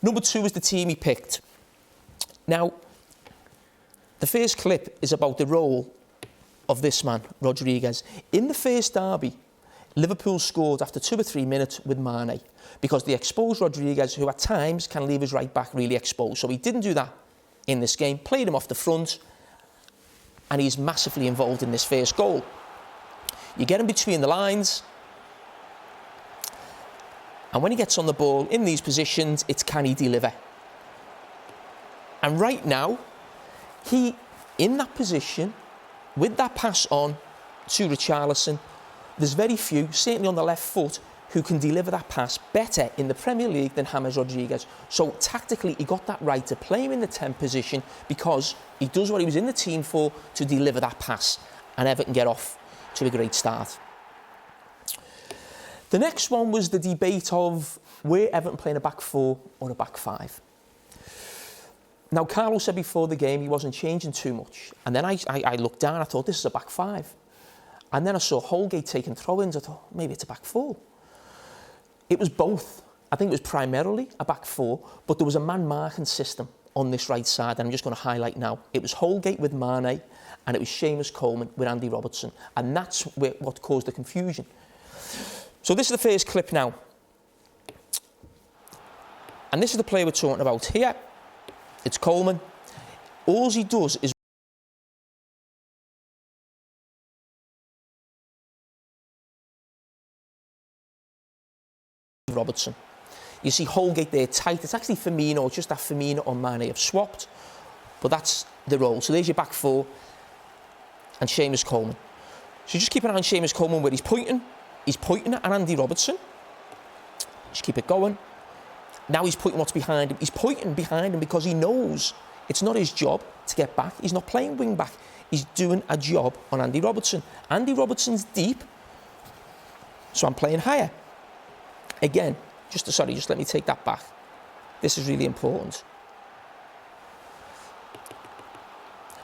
Number 2 is the team he picked. Now, the first clip is about the role of this man, Rodriguez. In the first derby, Liverpool scored after 2 or 3 minutes with Mane because they exposed Rodriguez, who at times can leave his right back really exposed. So he didn't do that in this game, played him off the front, and he's massively involved in this first goal. You get him between the lines, and when he gets on the ball in these positions, it's can he deliver? And right now, he, in that position, with that pass on to Richarlison, there's very few, certainly on the left foot, who can deliver that pass better in the Premier League than James Rodriguez. So tactically, he got that right to play him in the 10 position because he does what he was in the team for, to deliver that pass, and Everton get off to a great start. The next one was the debate of were Everton playing a back 4 or a back 5. Now, Carlo said before the game he wasn't changing too much. And then I looked down, I thought, this is a back 5. And then I saw Holgate taking throw-ins. I thought, maybe it's a back 4. It was both. I think it was primarily a back 4, but there was a man-marking system on this right side, and I'm just going to highlight now. It was Holgate with Mane, and it was Seamus Coleman with Andy Robertson. And that's what caused the confusion. So this is the first clip now. And this is the player we're talking about here. It's Coleman. All he does is Robertson. You see Holgate there tight. It's actually Firmino, just that Firmino on Mane have swapped. But that's the role. So there's your back 4 and Seamus Coleman. So just keep an eye on Seamus Coleman where he's pointing. He's pointing at Andy Robertson. Just keep it going. Now he's pointing what's behind him. He's pointing behind him because he knows it's not his job to get back. He's not playing wing back. He's doing a job on Andy Robertson. Andy Robertson's deep, so I'm playing higher. Again, just let me take that back. This is really important.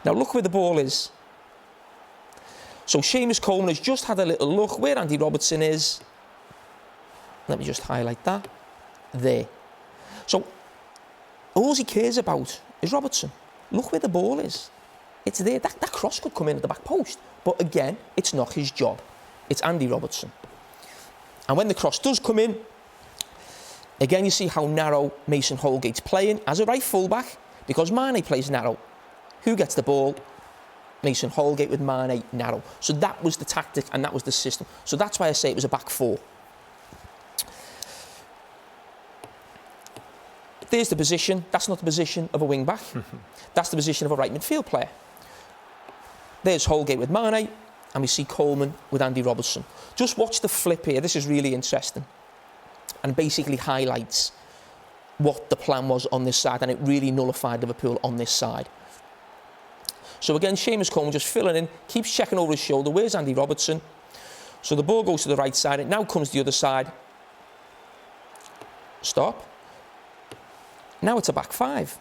Now look where the ball is. So Seamus Coleman has just had a little look where Andy Robertson is. Let me just highlight that. There. So all he cares about is Robertson. Look where the ball is. It's there. That cross could come in at the back post. But again, it's not his job. It's Andy Robertson. And when the cross does come in, again, you see how narrow Mason Holgate's playing as a right fullback because Mane plays narrow. Who gets the ball? Mason Holgate with Mane narrow. So that was the tactic and that was the system. So that's why I say it was a back 4. There's the position. That's not the position of a wing back. That's the position of a right midfield player. There's Holgate with Mane, and we see Coleman with Andy Robertson. Just watch the flip here. This is really interesting and basically highlights what the plan was on this side, and it really nullified Liverpool on this side. So again, Seamus Coleman just filling in, keeps checking over his shoulder. Where's Andy Robertson? So the ball goes to the right side. It now comes to the other side. Stop. Now it's a back 5.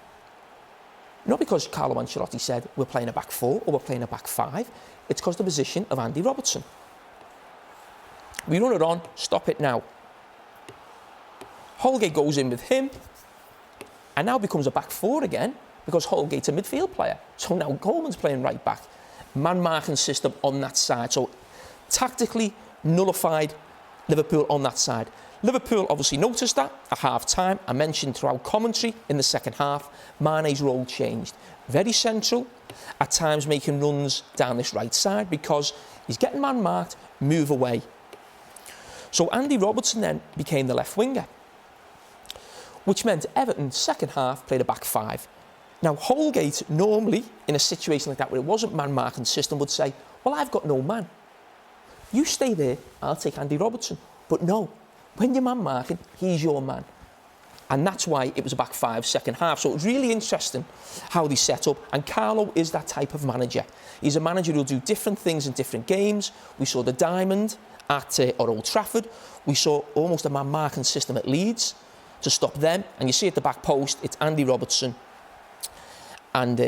Not because Carlo Ancelotti said we're playing a back 4 or we're playing a back 5. It's because of the position of Andy Robertson. We run it on, stop it now. Holgate goes in with him and now becomes a back 4 again because Holgate's a midfield player. So now Coleman's playing right back. Man-marking system on that side. So tactically nullified Liverpool on that side. Liverpool obviously noticed that at half-time. I mentioned throughout commentary in the second half, Mane's role changed. Very central, at times making runs down this right side because he's getting man-marked, move away. So Andy Robertson then became the left winger, which meant Everton, second half, played a back 5. Now, Holgate normally, in a situation like that where it wasn't man-marking system, would say, well, I've got no man. You stay there, I'll take Andy Robertson. But no. When you're man-marking, he's your man. And that's why it was a back 5 second half. So it was really interesting how they set up. And Carlo is that type of manager. He's a manager who'll do different things in different games. We saw the diamond at Old Trafford. We saw almost a man-marking system at Leeds to stop them. And you see at the back post, it's Andy Robertson and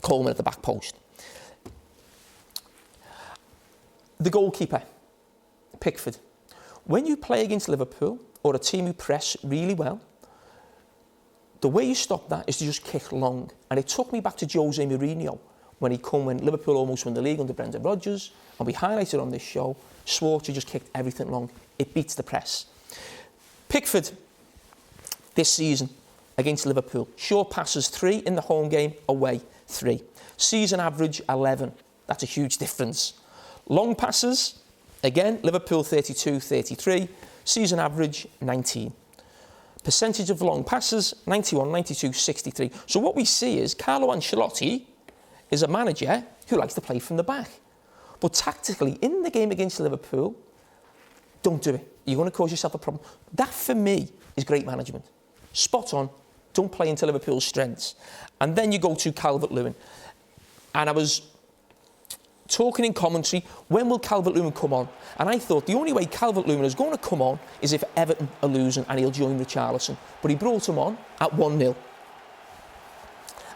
Coleman at the back post. The goalkeeper, Pickford. When you play against Liverpool or a team who press really well, The way you stop that is to just kick long. And it took me back to Jose Mourinho when Liverpool almost won the league under Brendan Rodgers, and we highlighted on this show, Schwarzer just kicked everything long. It beats the press. Pickford, this season, against Liverpool, short passes 3 in the home game, away 3. Season average 11. That's a huge difference. Long passes, again, Liverpool 32, 33. Season average 19. Percentage of long passes, 91, 92, 63. So what we see is Carlo Ancelotti is a manager who likes to play from the back. But tactically, in the game against Liverpool, don't do it. You're going to cause yourself a problem. That, for me, is great management. Spot on. Don't play into Liverpool's strengths. And then you go to Calvert-Lewin. And I was talking in commentary, when will Calvert-Lewin come on? And I thought the only way Calvert-Lewin is going to come on is if Everton are losing and he'll join Richarlison. But he brought him on at 1-0.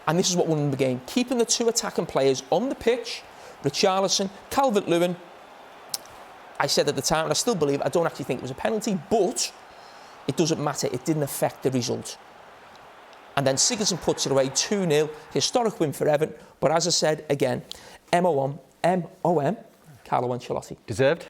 And this is what won the game. Keeping the 2 attacking players on the pitch, Richarlison, Calvert-Lewin. I said at the time, and I still believe, I don't actually think it was a penalty, but it doesn't matter. It didn't affect the result. And then Sigurdsson puts it away, 2-0. Historic win for Everton. But as I said, again, M-O-M, Carlo Ancelotti. Deserved?